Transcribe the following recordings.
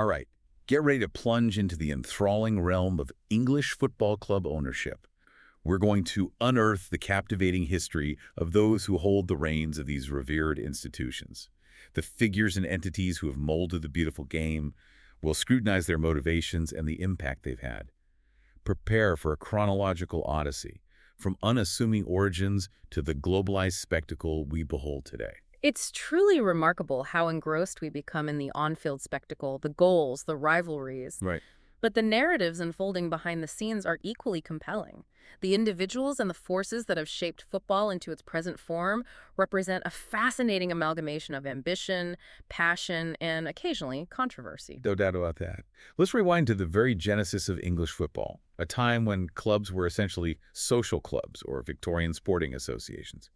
All right, get ready to plunge into the enthralling realm of English football club ownership. We're going to unearth the captivating history of those who hold the reins of these revered institutions. The figures and entities who have molded the beautiful game. We'll scrutinize their motivations and the impact they've had. Prepare for a chronological odyssey, from unassuming origins to the globalized spectacle we behold today. It's truly remarkable how engrossed we become in the on-field spectacle, the goals, the rivalries. Right. But the narratives unfolding behind the scenes are equally compelling. The individuals and the forces that have shaped football into its present form represent a fascinating amalgamation of ambition, passion, and occasionally controversy. No doubt about that. Let's rewind to the very genesis of English football, a time when clubs were essentially social clubs or Victorian sporting associations.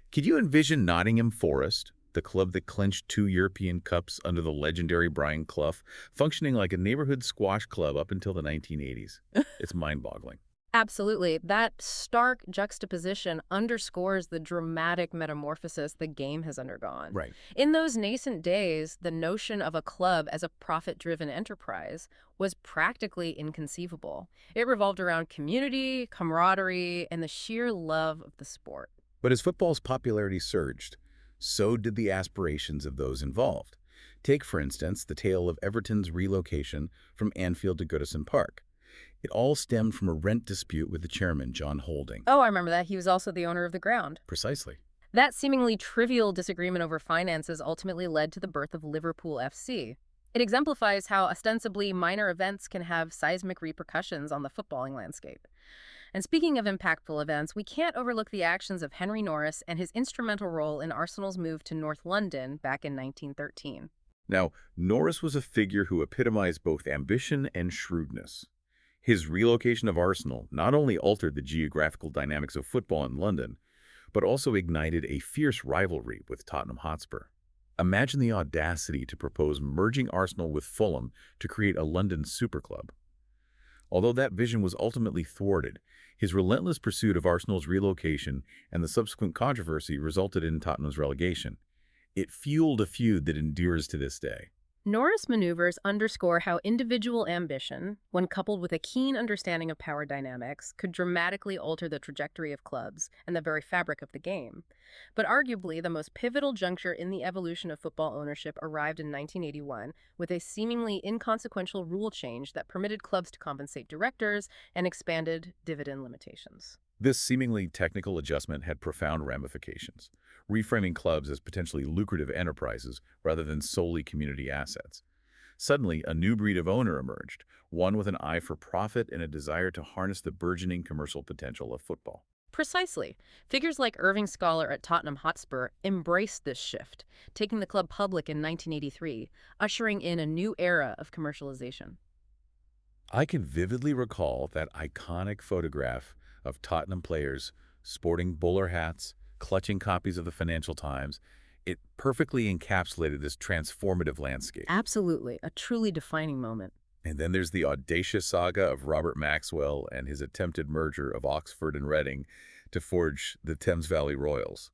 Could you envision Nottingham Forest, the club that clinched 2 European Cups under the legendary Brian Clough, functioning like a neighborhood squash club up until the 1980s? It's mind-boggling. Absolutely. That stark juxtaposition underscores the dramatic metamorphosis the game has undergone. Right. In those nascent days, the notion of a club as a profit-driven enterprise was practically inconceivable. It revolved around community, camaraderie, and the sheer love of the sport. But as football's popularity surged, so did the aspirations of those involved. Take, for instance, the tale of Everton's relocation from Anfield to Goodison Park. It all stemmed from a rent dispute with the chairman, John Holding. Oh, I remember that. He was also the owner of the ground. Precisely. That seemingly trivial disagreement over finances ultimately led to the birth of Liverpool FC. It exemplifies how ostensibly minor events can have seismic repercussions on the footballing landscape. And speaking of impactful events, we can't overlook the actions of Henry Norris and his instrumental role in Arsenal's move to North London back in 1913. Now, Norris was a figure who epitomized both ambition and shrewdness. His relocation of Arsenal not only altered the geographical dynamics of football in London, but also ignited a fierce rivalry with Tottenham Hotspur. Imagine the audacity to propose merging Arsenal with Fulham to create a London super club. Although that vision was ultimately thwarted, his relentless pursuit of Arsenal's relocation and the subsequent controversy resulted in Tottenham's relegation. It fueled a feud that endures to this day. Norris maneuvers underscore how individual ambition, when coupled with a keen understanding of power dynamics, could dramatically alter the trajectory of clubs and the very fabric of the game. But arguably, the most pivotal juncture in the evolution of football ownership arrived in 1981 with a seemingly inconsequential rule change that permitted clubs to compensate directors and expanded dividend limitations. This seemingly technical adjustment had profound ramifications, reframing clubs as potentially lucrative enterprises rather than solely community assets. Suddenly, a new breed of owner emerged, one with an eye for profit and a desire to harness the burgeoning commercial potential of football. Precisely. Figures like Irving Scholar at Tottenham Hotspur embraced this shift, taking the club public in 1983, ushering in a new era of commercialization. I can vividly recall that iconic photograph of Tottenham players sporting bowler hats, clutching copies of the Financial Times. It perfectly encapsulated this transformative landscape. Absolutely, a truly defining moment. And then there's the audacious saga of Robert Maxwell and his attempted merger of Oxford and Reading to forge the Thames Valley Royals.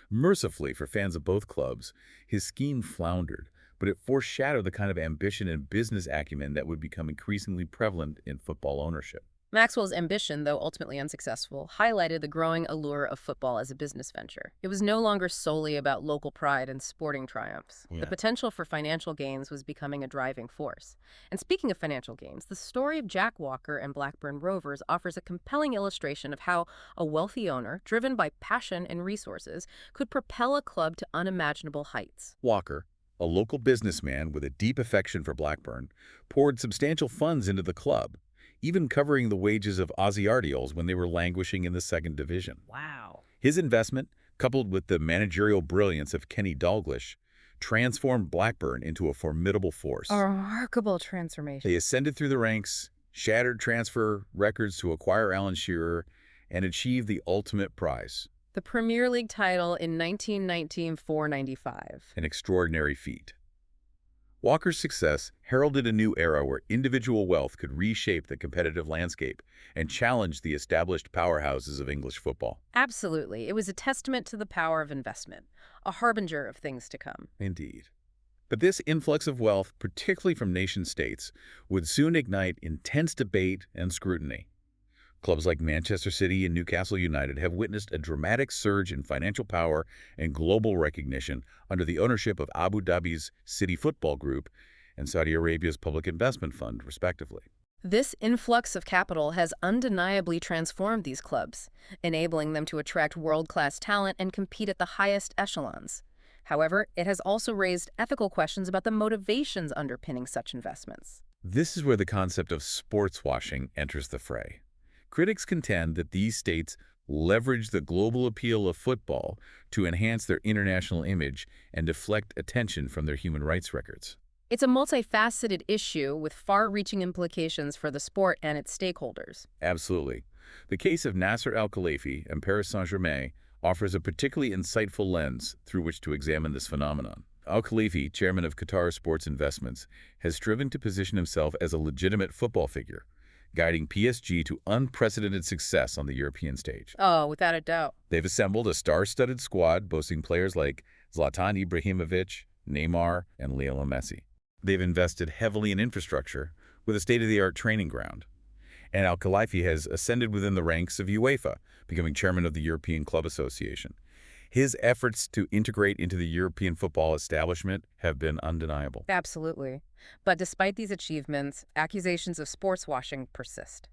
Mercifully for fans of both clubs, his scheme floundered, but it foreshadowed the kind of ambition and business acumen that would become increasingly prevalent in football ownership. Maxwell's ambition, though ultimately unsuccessful, highlighted the growing allure of football as a business venture. It was no longer solely about local pride and sporting triumphs. Yeah. The potential for financial gains was becoming a driving force. And speaking of financial gains, the story of Jack Walker and Blackburn Rovers offers a compelling illustration of how a wealthy owner, driven by passion and resources, could propel a club to unimaginable heights. Walker, a local businessman with a deep affection for Blackburn, poured substantial funds into the club, even covering the wages of Ozzy Ardiols when they were languishing in the second division. Wow. His investment, coupled with the managerial brilliance of Kenny Dalglish, transformed Blackburn into a formidable force. A remarkable transformation. They ascended through the ranks, shattered transfer records to acquire Alan Shearer, and achieved the ultimate prize, The Premier League title in 1919-495. an extraordinary feat. Walker's success heralded a new era where individual wealth could reshape the competitive landscape and challenge the established powerhouses of English football. Absolutely. It was a testament to the power of investment, a harbinger of things to come. Indeed. But this influx of wealth, particularly from nation-states, would soon ignite intense debate and scrutiny. Clubs like Manchester City and Newcastle United have witnessed a dramatic surge in financial power and global recognition under the ownership of Abu Dhabi's City Football Group and Saudi Arabia's Public Investment Fund, respectively. This influx of capital has undeniably transformed these clubs, enabling them to attract world-class talent and compete at the highest echelons. However, it has also raised ethical questions about the motivations underpinning such investments. This is where the concept of sports washing enters the fray. Critics contend that these states leverage the global appeal of football to enhance their international image and deflect attention from their human rights records. It's a multifaceted issue with far-reaching implications for the sport and its stakeholders. Absolutely. The case of Nasser Al-Khelaifi and Paris Saint-Germain offers a particularly insightful lens through which to examine this phenomenon. Al-Khelaifi, chairman of Qatar Sports Investments, has striven to position himself as a legitimate football figure, guiding PSG to unprecedented success on the European stage. Oh, without a doubt. They've assembled a star-studded squad boasting players like Zlatan Ibrahimovic, Neymar, and Lionel Messi. They've invested heavily in infrastructure with a state-of-the-art training ground. And Al-Khelaifi has ascended within the ranks of UEFA, becoming chairman of the European Club Association. His efforts to integrate into the European football establishment have been undeniable. Absolutely. But despite these achievements, accusations of sports washing persist.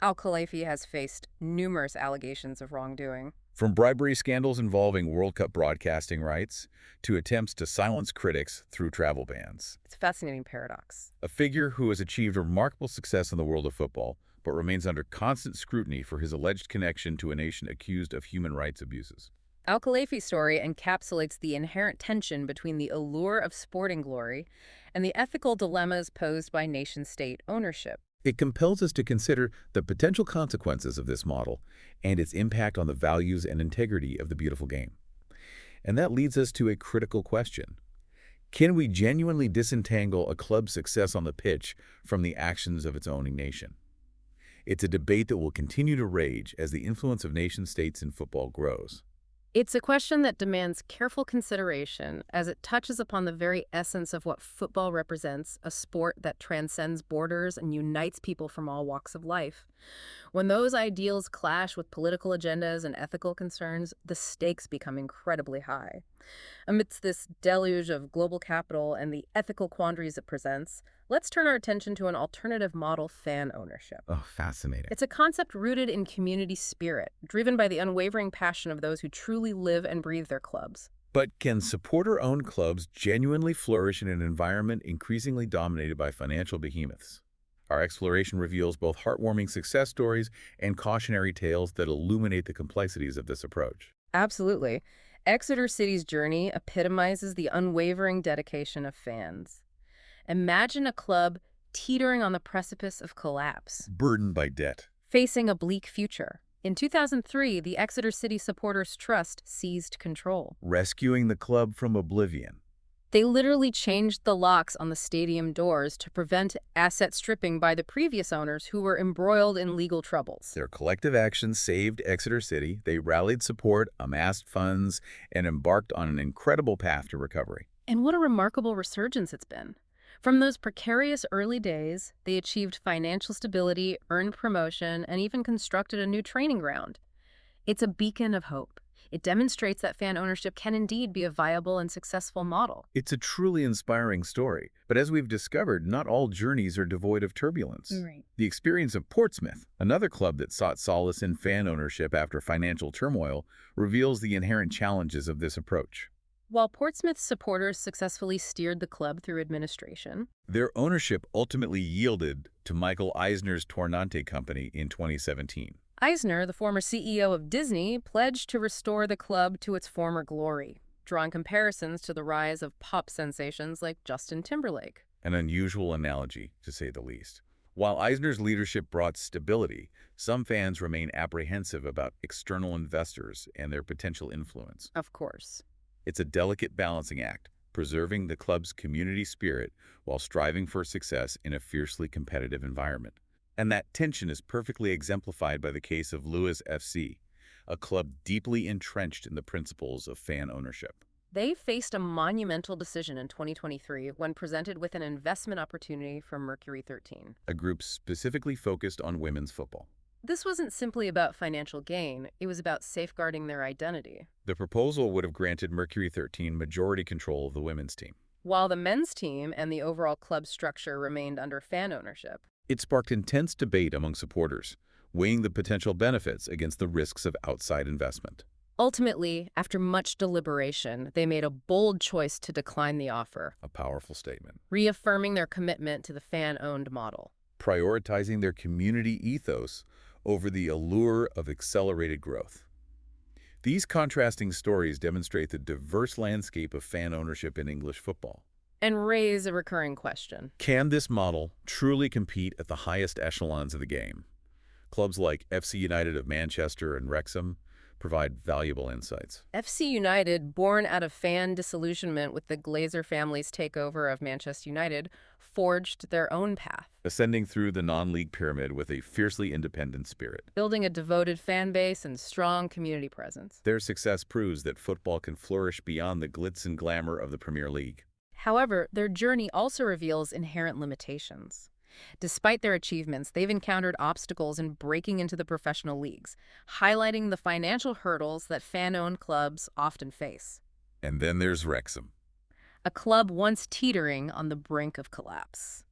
Al-Khelaifi has faced numerous allegations of wrongdoing. From bribery scandals involving World Cup broadcasting rights to attempts to silence critics through travel bans. It's a fascinating paradox. A figure who has achieved remarkable success in the world of football, but remains under constant scrutiny for his alleged connection to a nation accused of human rights abuses. Al-Khelaifi's story encapsulates the inherent tension between the allure of sporting glory and the ethical dilemmas posed by nation-state ownership. It compels us to consider the potential consequences of this model and its impact on the values and integrity of the beautiful game. And that leads us to a critical question. Can we genuinely disentangle a club's success on the pitch from the actions of its owning nation? It's a debate that will continue to rage as the influence of nation-states in football grows. It's a question that demands careful consideration as it touches upon the very essence of what football represents, a sport that transcends borders and unites people from all walks of life. When those ideals clash with political agendas and ethical concerns, the stakes become incredibly high. Amidst this deluge of global capital and the ethical quandaries it presents, let's turn our attention to an alternative model: fan ownership. Oh, fascinating. It's a concept rooted in community spirit, driven by the unwavering passion of those who truly live and breathe their clubs. But can supporter-owned clubs genuinely flourish in an environment increasingly dominated by financial behemoths? Our exploration reveals both heartwarming success stories and cautionary tales that illuminate the complexities of this approach. Absolutely. Exeter City's journey epitomizes the unwavering dedication of fans. Imagine a club teetering on the precipice of collapse, Burdened by debt. facing a bleak future. In 2003, the Exeter City Supporters Trust seized control. Rescuing the club from oblivion. They literally changed the locks on the stadium doors to prevent asset stripping by the previous owners who were embroiled in legal troubles. Their collective action saved Exeter City. They rallied support, amassed funds, and embarked on an incredible path to recovery. And what a remarkable resurgence it's been. From those precarious early days, they achieved financial stability, earned promotion, and even constructed a new training ground. It's a beacon of hope. It demonstrates that fan ownership can indeed be a viable and successful model. It's a truly inspiring story, but as we've discovered, not all journeys are devoid of turbulence. Right. The experience of Portsmouth, another club that sought solace in fan ownership after financial turmoil, reveals the inherent challenges of this approach. While Portsmouth's supporters successfully steered the club through administration, Their ownership ultimately yielded to Michael Eisner's Tornante Company in 2017. Eisner, the former CEO of Disney, pledged to restore the club to its former glory, drawing comparisons to the rise of pop sensations like Justin Timberlake. An unusual analogy, to say the least. While Eisner's leadership brought stability, some fans remain apprehensive about external investors and their potential influence. Of course. It's a delicate balancing act, preserving the club's community spirit while striving for success in a fiercely competitive environment. And that tension is perfectly exemplified by the case of Lewes FC, a club deeply entrenched in the principles of fan ownership. They faced a monumental decision in 2023 when presented with an investment opportunity from Mercury 13. a group specifically focused on women's football. This wasn't simply about financial gain, it was about safeguarding their identity. The proposal would have granted Mercury 13 majority control of the women's team. While the men's team and the overall club structure remained under fan ownership. It sparked intense debate among supporters, weighing the potential benefits against the risks of outside investment. Ultimately, after much deliberation, they made a bold choice to decline the offer, A powerful statement. reaffirming their commitment to the fan-owned model. Prioritizing their community ethos over the allure of accelerated growth. These contrasting stories demonstrate the diverse landscape of fan ownership in English football. And raise a recurring question. Can this model truly compete at the highest echelons of the game? Clubs like FC United of Manchester and Wrexham provide valuable insights. FC United, born out of fan disillusionment with the Glazer family's takeover of Manchester United, forged their own path, Ascending through the non-league pyramid with a fiercely independent spirit. building a devoted fan base and strong community presence. Their success proves that football can flourish beyond the glitz and glamour of the Premier League. However, their journey also reveals inherent limitations. Despite their achievements, they've encountered obstacles in breaking into the professional leagues, highlighting the financial hurdles that fan-owned clubs often face. And then there's Wrexham. A club once teetering on the brink of collapse.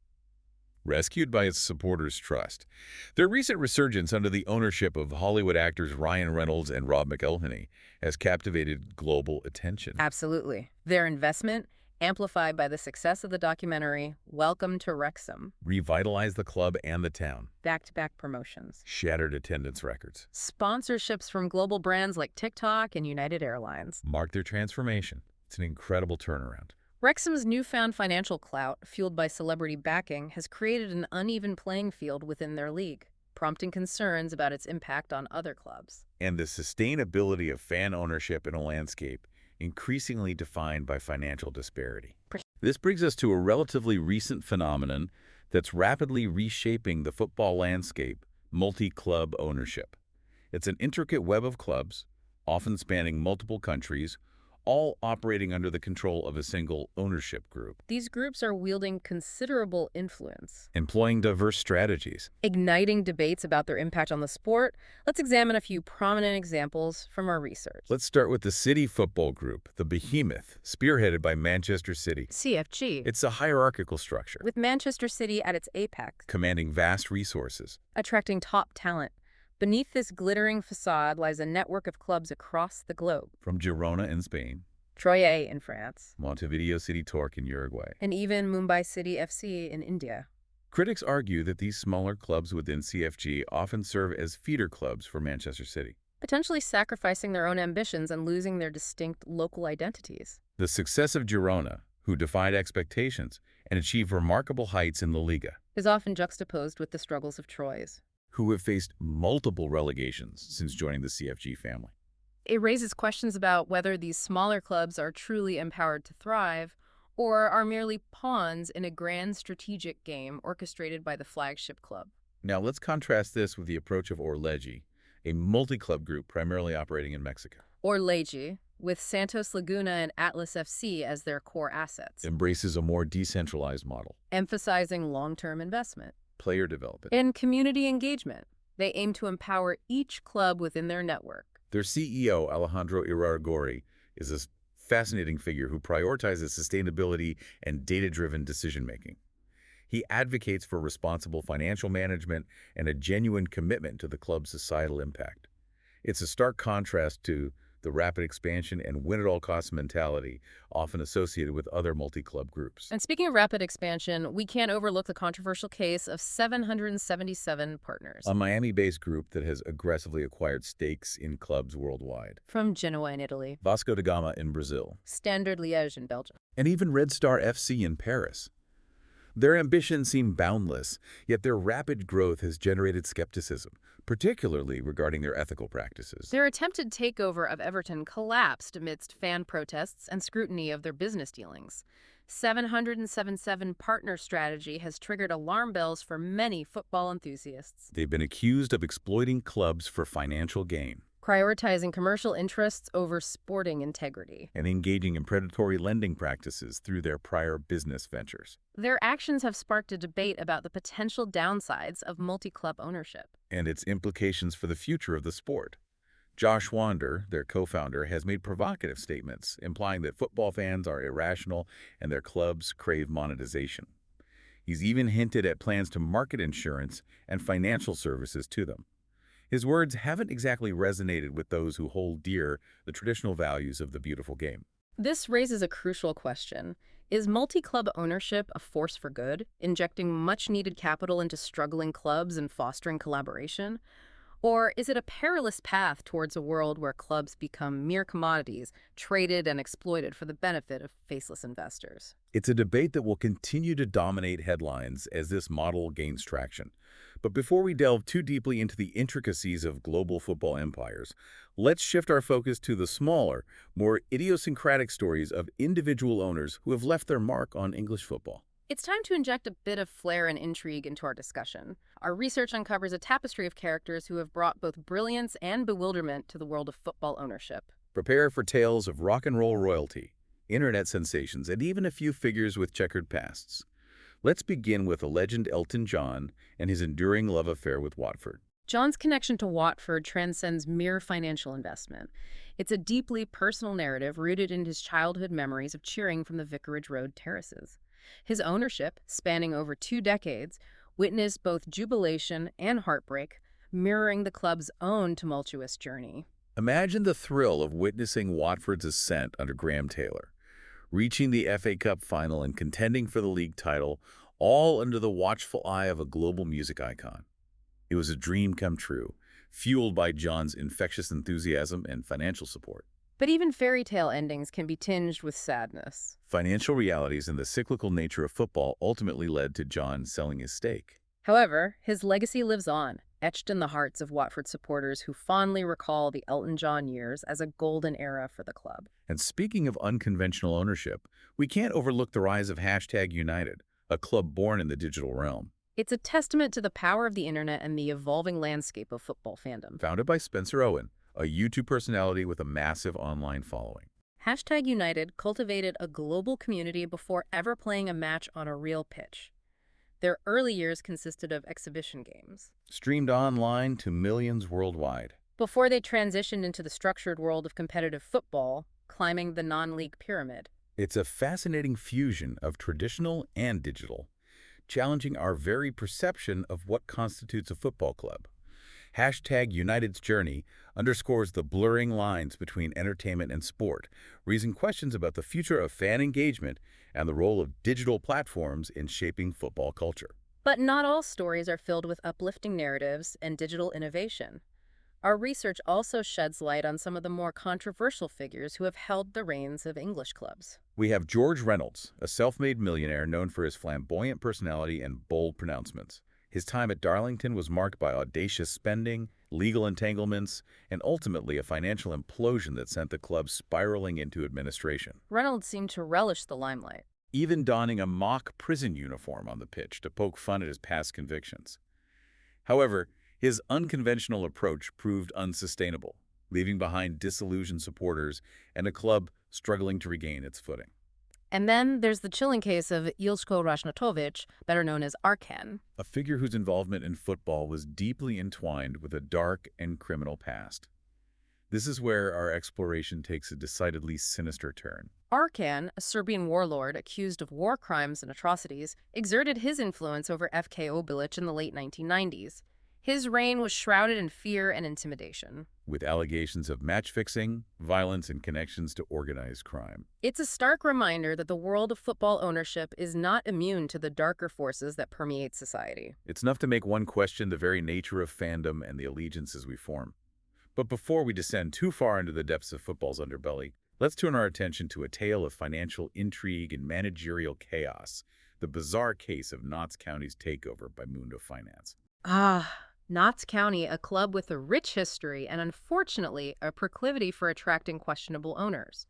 Rescued by its supporters' trust. Their recent resurgence under the ownership of Hollywood actors Ryan Reynolds and Rob McElhenney has captivated global attention. Absolutely. Their investment, amplified by the success of the documentary Welcome to Wrexham, Revitalized the club and the town. back-to-back promotions. Shattered attendance records. Sponsorships from global brands like TikTok and United Airlines. Marked their transformation. It's an incredible turnaround. Wrexham's newfound financial clout, fueled by celebrity backing, has created an uneven playing field within their league, prompting concerns about its impact on other clubs. And the sustainability of fan ownership in a landscape increasingly defined by financial disparity. This brings us to a relatively recent phenomenon that's rapidly reshaping the football landscape: multi-club ownership. It's an intricate web of clubs, often spanning multiple countries, all operating under the control of a single ownership group, These groups are wielding considerable influence, employing diverse strategies. igniting debates about their impact on the sport. Let's examine a few prominent examples from our research. Let's start with the City Football Group, the behemoth, spearheaded by Manchester City. CFG, It's a hierarchical structure, with Manchester City at its apex, commanding vast resources. attracting top talent. Beneath this glittering facade lies a network of clubs across the globe. From Girona in Spain, Troyes in France, Montevideo City Torque in Uruguay. and even Mumbai City FC in India. Critics argue that these smaller clubs within CFG often serve as feeder clubs for Manchester City. Potentially sacrificing their own ambitions and losing their distinct local identities. The success of Girona, who defied expectations and achieved remarkable heights in La Liga, Is often juxtaposed with the struggles of Troyes. who have faced multiple relegations since joining the CFG family. It raises questions about whether these smaller clubs are truly empowered to thrive or are merely pawns in a grand strategic game orchestrated by the flagship club. Now let's contrast this with the approach of Orleji, a multi-club group primarily operating in Mexico. Or Leji, with Santos Laguna and Atlas FC as their core assets, Embraces a more decentralized model, emphasizing long-term investment. player development. In community engagement, they aim to empower each club within their network. Their CEO, Alejandro Iraragorri, is a fascinating figure who prioritizes sustainability and data-driven decision-making. He advocates for responsible financial management and a genuine commitment to the club's societal impact. It's a stark contrast to the rapid expansion and win-at-all-costs mentality often associated with other multi-club groups. And speaking of rapid expansion, we can't overlook the controversial case of 777 partners. A Miami-based group that has aggressively acquired stakes in clubs worldwide. From Genoa in Italy, Vasco da Gama in Brazil, Standard Liège in Belgium. and even Red Star FC in Paris. Their ambitions seem boundless, yet their rapid growth has generated skepticism, particularly regarding their ethical practices. Their attempted takeover of Everton collapsed amidst fan protests and scrutiny of their business dealings. 777 partner strategy has triggered alarm bells for many football enthusiasts. They've been accused of exploiting clubs for financial gain. prioritizing commercial interests over sporting integrity. and engaging in predatory lending practices through their prior business ventures. Their actions have sparked a debate about the potential downsides of multi-club ownership. And its implications for the future of the sport. Josh Wander, their co-founder, has made provocative statements implying that football fans are irrational and their clubs crave monetization. He's even hinted at plans to market insurance and financial services to them. His words haven't exactly resonated with those who hold dear the traditional values of the beautiful game. This raises a crucial question. Is multi-club ownership a force for good, injecting much-needed capital into struggling clubs and fostering collaboration? Or is it a perilous path towards a world where clubs become mere commodities, traded and exploited for the benefit of faceless investors? It's a debate that will continue to dominate headlines as this model gains traction. But before we delve too deeply into the intricacies of global football empires, let's shift our focus to the smaller, more idiosyncratic stories of individual owners who have left their mark on English football. It's time to inject a bit of flair and intrigue into our discussion. Our research uncovers a tapestry of characters who have brought both brilliance and bewilderment to the world of football ownership. Prepare for tales of rock and roll royalty, internet sensations, and even a few figures with checkered pasts. Let's begin with the legend Elton John and his enduring love affair with Watford. John's connection to Watford transcends mere financial investment. It's a deeply personal narrative rooted in his childhood memories of cheering from the Vicarage Road terraces. His ownership, spanning over 2 decades, witnessed both jubilation and heartbreak, mirroring the club's own tumultuous journey. Imagine the thrill of witnessing Watford's ascent under Graham Taylor, reaching the FA Cup final and contending for the league title, all under the watchful eye of a global music icon. It was a dream come true, fueled by John's infectious enthusiasm and financial support. But even fairy tale endings can be tinged with sadness. Financial realities and the cyclical nature of football ultimately led to John selling his stake. However, his legacy lives on, etched in the hearts of Watford supporters who fondly recall the Elton John years as a golden era for the club. And speaking of unconventional ownership, we can't overlook the rise of #United, a club born in the digital realm. It's a testament to the power of the internet and the evolving landscape of football fandom. Founded by Spencer Owen, a YouTube personality with a massive online following. #United cultivated a global community before ever playing a match on a real pitch. Their early years consisted of exhibition games, Streamed online to millions worldwide. before they transitioned into the structured world of competitive football, climbing the non-league pyramid. It's a fascinating fusion of traditional and digital, challenging our very perception of what constitutes a football club. #United's journey underscores the blurring lines between entertainment and sport, raising questions about the future of fan engagement and the role of digital platforms in shaping football culture. But not all stories are filled with uplifting narratives and digital innovation. Our research also sheds light on some of the more controversial figures who have held the reins of English clubs. We have George Reynolds, a self-made millionaire known for his flamboyant personality and bold pronouncements. His time at Darlington was marked by audacious spending, legal entanglements, and ultimately a financial implosion that sent the club spiraling into administration, Reynolds seemed to relish the limelight. even donning a mock prison uniform on the pitch to poke fun at his past convictions. However, his unconventional approach proved unsustainable, leaving behind disillusioned supporters and a club struggling to regain its footing. And then there's the chilling case of Ilsko Rasnatovic, better known as Arkan. A figure whose involvement in football was deeply entwined with a dark and criminal past. This is where our exploration takes a decidedly sinister turn. Arkan, a Serbian warlord accused of war crimes and atrocities, exerted his influence over FK Obilic in the late 1990s. His reign was shrouded in fear and intimidation. With allegations of match-fixing, violence, and connections to organized crime. It's a stark reminder that the world of football ownership is not immune to the darker forces that permeate society. It's enough to make one question the very nature of fandom and the allegiances we form. But before we descend too far into the depths of football's underbelly, let's turn our attention to a tale of financial intrigue and managerial chaos, the bizarre case of Notts County's takeover by Mundo Finance. Notts County, a club with a rich history and unfortunately a proclivity for attracting questionable owners.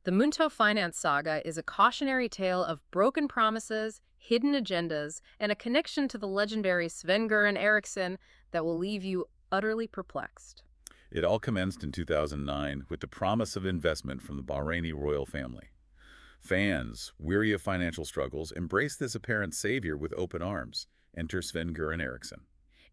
The Mundo Finance saga is a cautionary tale of broken promises, hidden agendas, and a connection to the legendary Sven-Göran Eriksson that will leave you utterly perplexed. It all commenced in 2009 with the promise of investment from the Bahraini royal family. Fans, weary of financial struggles, embraced this apparent savior with open arms. Enter Sven-Göran Eriksson.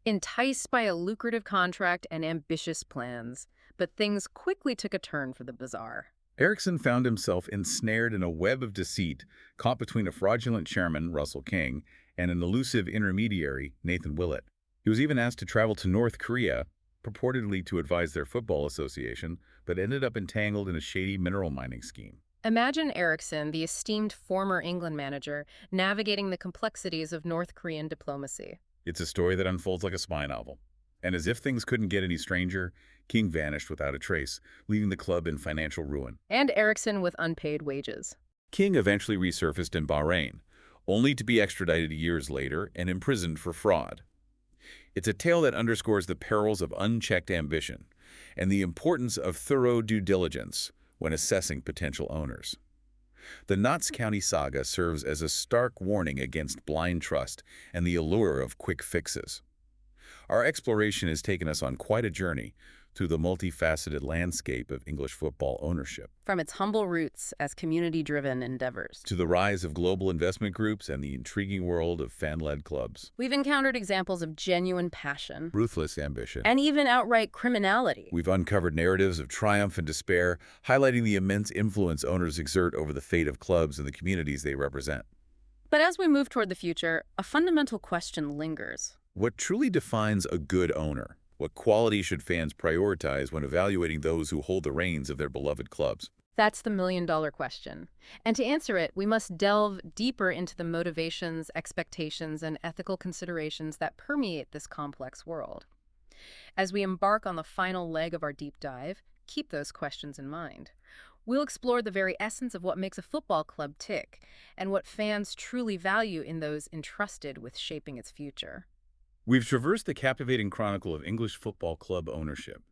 Enticed by a lucrative contract and ambitious plans, but things quickly took a turn for the bizarre. Eriksson found himself ensnared in a web of deceit, caught between a fraudulent chairman, Russell King, and an elusive intermediary, Nathan Willett. He was even asked to travel to North Korea, purportedly to advise their football association, but ended up entangled in a shady mineral mining scheme. Imagine Eriksson, the esteemed former England manager, navigating the complexities of North Korean diplomacy. It's a story that unfolds like a spy novel. And as if things couldn't get any stranger, King vanished without a trace, leaving the club in financial ruin. And Eriksson with unpaid wages. King eventually resurfaced in Bahrain, only to be extradited years later and imprisoned for fraud. It's a tale that underscores the perils of unchecked ambition and the importance of thorough due diligence when assessing potential owners. The Notts County saga serves as a stark warning against blind trust and the allure of quick fixes. Our exploration has taken us on quite a journey through the multifaceted landscape of English football ownership, From its humble roots as community-driven endeavors. to the rise of global investment groups and the intriguing world of fan-led clubs. We've encountered examples of genuine passion Ruthless ambition. and even outright criminality. We've uncovered narratives of triumph and despair, highlighting the immense influence owners exert over the fate of clubs and the communities they represent. But as we move toward the future, a fundamental question lingers. What truly defines a good owner? What qualities should fans prioritize when evaluating those who hold the reins of their beloved clubs? That's the million-dollar question. And to answer it, we must delve deeper into the motivations, expectations, and ethical considerations that permeate this complex world. As we embark on the final leg of our deep dive, keep those questions in mind. We'll explore the very essence of what makes a football club tick and what fans truly value in those entrusted with shaping its future. We've traversed the captivating chronicle of English football club ownership,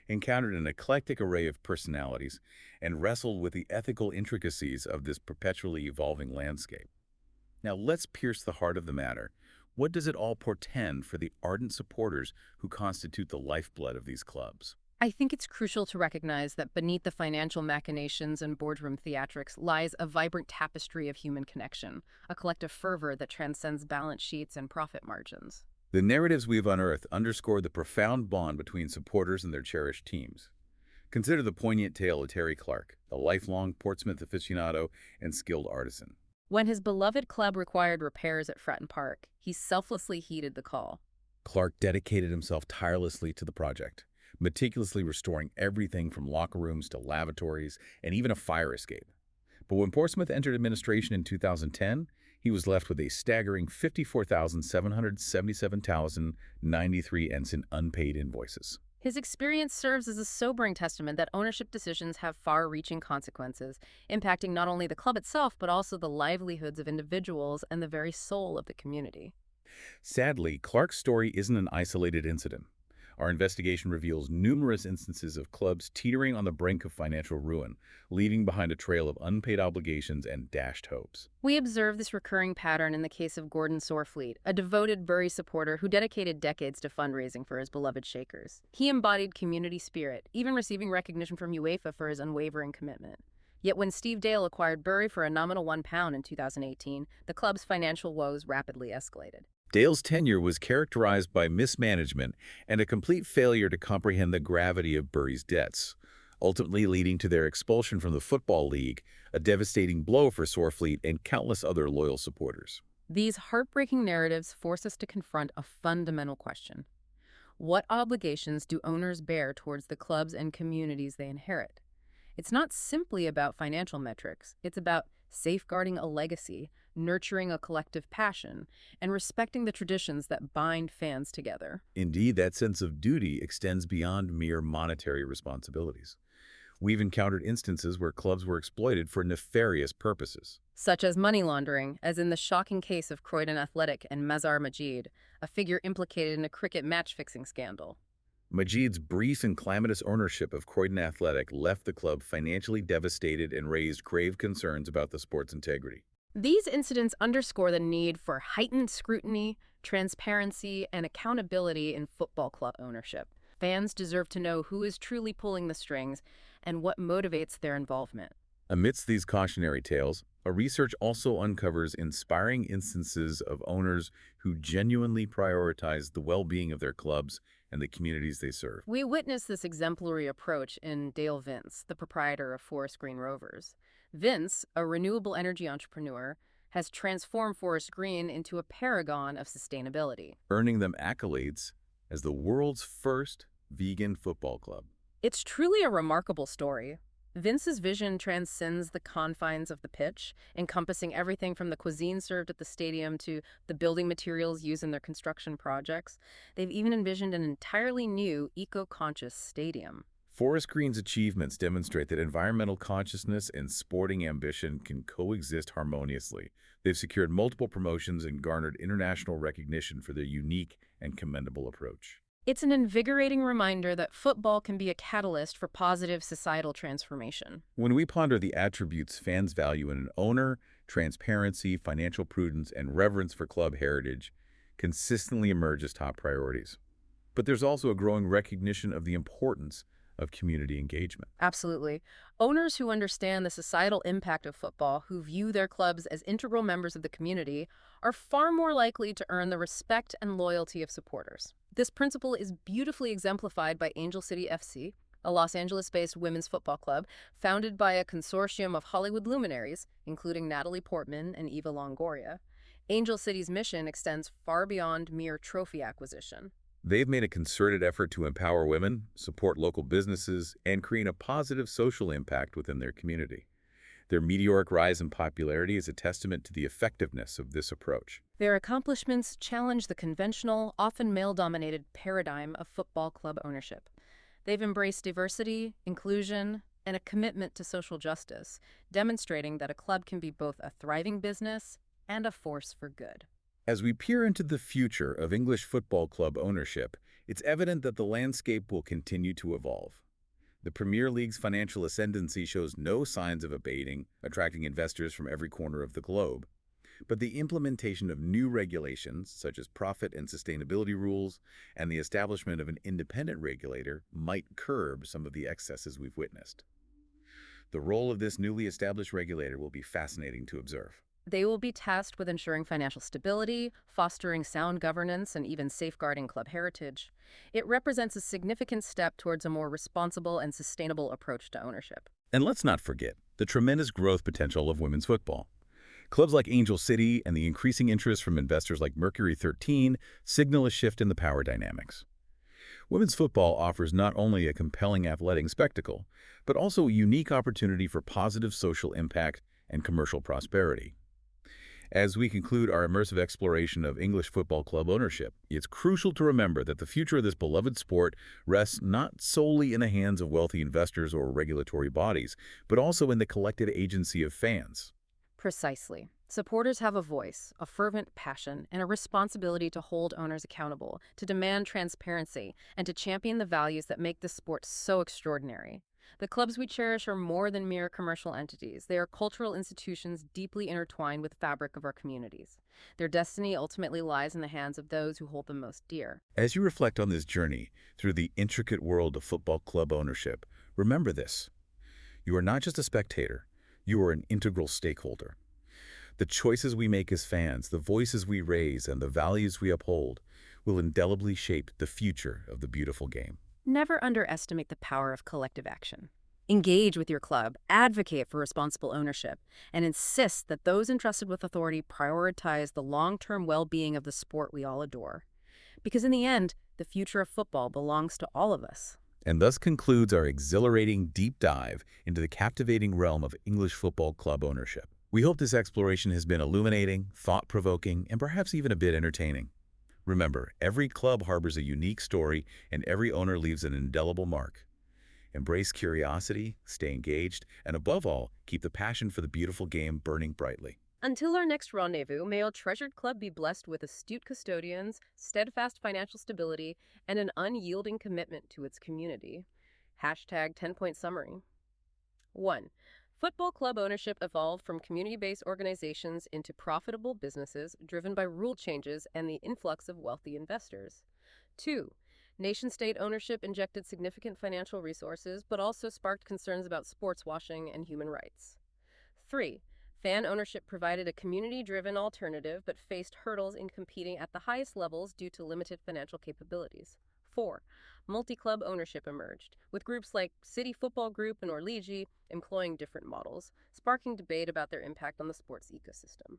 encountered an eclectic array of personalities, and wrestled with the ethical intricacies of this perpetually evolving landscape. Now let's pierce the heart of the matter. What does it all portend for the ardent supporters who constitute the lifeblood of these clubs? I think it's crucial to recognize that beneath the financial machinations and boardroom theatrics lies a vibrant tapestry of human connection, a collective fervor that transcends balance sheets and profit margins. The narratives we've unearthed underscore the profound bond between supporters and their cherished teams. Consider the poignant tale of Terry Clark, a lifelong Portsmouth aficionado and skilled artisan. When his beloved club required repairs at Fratton Park, he selflessly heeded the call. Clark dedicated himself tirelessly to the project, meticulously restoring everything from locker rooms to lavatories and even a fire escape. But when Portsmouth entered administration in 2010, he was left with a staggering $54,777.93 in unpaid invoices. His experience serves as a sobering testament that ownership decisions have far-reaching consequences, impacting not only the club itself but also the livelihoods of individuals and the very soul of the community. Sadly, Clark's story isn't an isolated incident. Our investigation reveals numerous instances of clubs teetering on the brink of financial ruin, leaving behind a trail of unpaid obligations and dashed hopes. We observe this recurring pattern in the case of Gordon Sorfleet, a devoted Bury supporter who dedicated decades to fundraising for his beloved Shakers. He embodied community spirit, even receiving recognition from UEFA for his unwavering commitment. Yet when Steve Dale acquired Bury for a nominal £1 in 2018, the club's financial woes rapidly escalated. Dale's tenure was characterized by mismanagement and a complete failure to comprehend the gravity of Bury's debts, ultimately leading to their expulsion from the Football League, a devastating blow for Sorfleet and countless other loyal supporters. These heartbreaking narratives force us to confront a fundamental question. What obligations do owners bear towards the clubs and communities they inherit? It's not simply about financial metrics. It's about safeguarding a legacy, nurturing a collective passion, and respecting the traditions that bind fans together. Indeed, that sense of duty extends beyond mere monetary responsibilities. We've encountered instances where clubs were exploited for nefarious purposes. Such as money laundering, as in the shocking case of Croydon Athletic and Mazhar Majid, a figure implicated in a cricket match-fixing scandal. Majid's brief and calamitous ownership of Croydon Athletic left the club financially devastated and raised grave concerns about the sport's integrity. These incidents underscore the need for heightened scrutiny, transparency, and accountability in football club ownership. Fans deserve to know who is truly pulling the strings and what motivates their involvement. Amidst these cautionary tales, a research also uncovers inspiring instances of owners who genuinely prioritize the well-being of their clubs and the communities they serve. We witnessed this exemplary approach in Dale Vince, the proprietor of Forest Green Rovers. Vince, a renewable energy entrepreneur, has transformed Forest Green into a paragon of sustainability. Earning them accolades as the world's first vegan football club. It's truly a remarkable story. Vince's vision transcends the confines of the pitch, encompassing everything from the cuisine served at the stadium to the building materials used in their construction projects. They've even envisioned an entirely new, eco-conscious stadium. Forest Green's achievements demonstrate that environmental consciousness and sporting ambition can coexist harmoniously. They've secured multiple promotions and garnered international recognition for their unique and commendable approach. It's an invigorating reminder that football can be a catalyst for positive societal transformation. When we ponder the attributes fans value in an owner, transparency, financial prudence, and reverence for club heritage consistently emerge as top priorities. But there's also a growing recognition of the importance of community engagement. Absolutely. Owners who understand the societal impact of football, who view their clubs as integral members of the community, are far more likely to earn the respect and loyalty of supporters. This principle is beautifully exemplified by Angel City FC, a Los Angeles-based women's football club founded by a consortium of Hollywood luminaries, including Natalie Portman and Eva Longoria. Angel City's mission extends far beyond mere trophy acquisition. They've made a concerted effort to empower women, support local businesses, and create a positive social impact within their community. Their meteoric rise in popularity is a testament to the effectiveness of this approach. Their accomplishments challenge the conventional, often male-dominated paradigm of football club ownership. They've embraced diversity, inclusion, and a commitment to social justice, demonstrating that a club can be both a thriving business and a force for good. As we peer into the future of English football club ownership, it's evident that the landscape will continue to evolve. The Premier League's financial ascendancy shows no signs of abating, attracting investors from every corner of the globe. But the implementation of new regulations, such as profit and sustainability rules, and the establishment of an independent regulator might curb some of the excesses we've witnessed. The role of this newly established regulator will be fascinating to observe. They will be tasked with ensuring financial stability, fostering sound governance, and even safeguarding club heritage. It represents a significant step towards a more responsible and sustainable approach to ownership. And let's not forget the tremendous growth potential of women's football. Clubs like Angel City and the increasing interest from investors like Mercury 13 signal a shift in the power dynamics. Women's football offers not only a compelling athletic spectacle, but also a unique opportunity for positive social impact and commercial prosperity. As we conclude our immersive exploration of English football club ownership, it's crucial to remember that the future of this beloved sport rests not solely in the hands of wealthy investors or regulatory bodies, but also in the collective agency of fans. Precisely. Supporters have a voice, a fervent passion, and a responsibility to hold owners accountable, to demand transparency, and to champion the values that make this sport so extraordinary. The clubs we cherish are more than mere commercial entities. They are cultural institutions deeply intertwined with the fabric of our communities. Their destiny ultimately lies in the hands of those who hold them most dear. As you reflect on this journey through the intricate world of football club ownership, remember this. You are not just a spectator, you are an integral stakeholder. The choices we make as fans, the voices we raise, and the values we uphold will indelibly shape the future of the beautiful game. Never underestimate the power of collective action. Engage with your club, advocate for responsible ownership, and insist that those entrusted with authority prioritize the long-term well-being of the sport we all adore. Because in the end, the future of football belongs to all of us. And thus concludes our exhilarating deep dive into the captivating realm of English football club ownership. We hope this exploration has been illuminating, thought-provoking, and perhaps even a bit entertaining. Remember, every club harbors a unique story, and every owner leaves an indelible mark. Embrace curiosity, stay engaged, and above all, keep the passion for the beautiful game burning brightly. Until our next rendezvous, may our treasured club be blessed with astute custodians, steadfast financial stability, and an unyielding commitment to its community. Hashtag 10-point summary. 1. Football club ownership evolved from community-based organizations into profitable businesses driven by rule changes and the influx of wealthy investors. 2. Nation-state ownership injected significant financial resources, but also sparked concerns about sports washing and human rights. 3. Fan ownership provided a community-driven alternative, but faced hurdles in competing at the highest levels due to limited financial capabilities. 4. Multi-club ownership emerged, with groups like City Football Group and Orlegi employing different models, sparking debate about their impact on the sports ecosystem.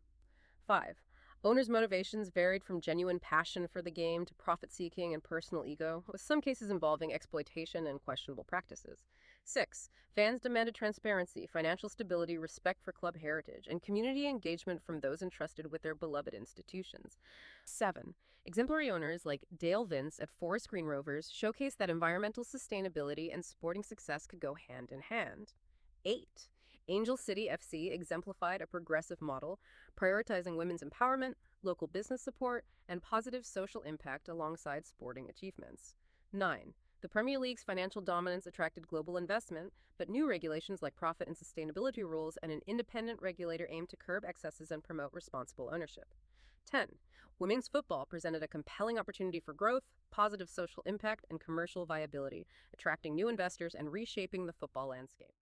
5. Owners' motivations varied from genuine passion for the game to profit seeking and personal ego, with some cases involving exploitation and questionable practices. 6. Fans demanded transparency, financial stability, respect for club heritage, and community engagement from those entrusted with their beloved institutions. 7. Exemplary owners like Dale Vince at Forest Green Rovers showcased that environmental sustainability and sporting success could go hand in hand. 8. Angel City FC exemplified a progressive model, prioritizing women's empowerment, local business support, and positive social impact alongside sporting achievements. 9. The Premier League's financial dominance attracted global investment, but new regulations like profit and sustainability rules and an independent regulator aimed to curb excesses and promote responsible ownership. 10. Women's football presented a compelling opportunity for growth, positive social impact, and commercial viability, attracting new investors and reshaping the football landscape.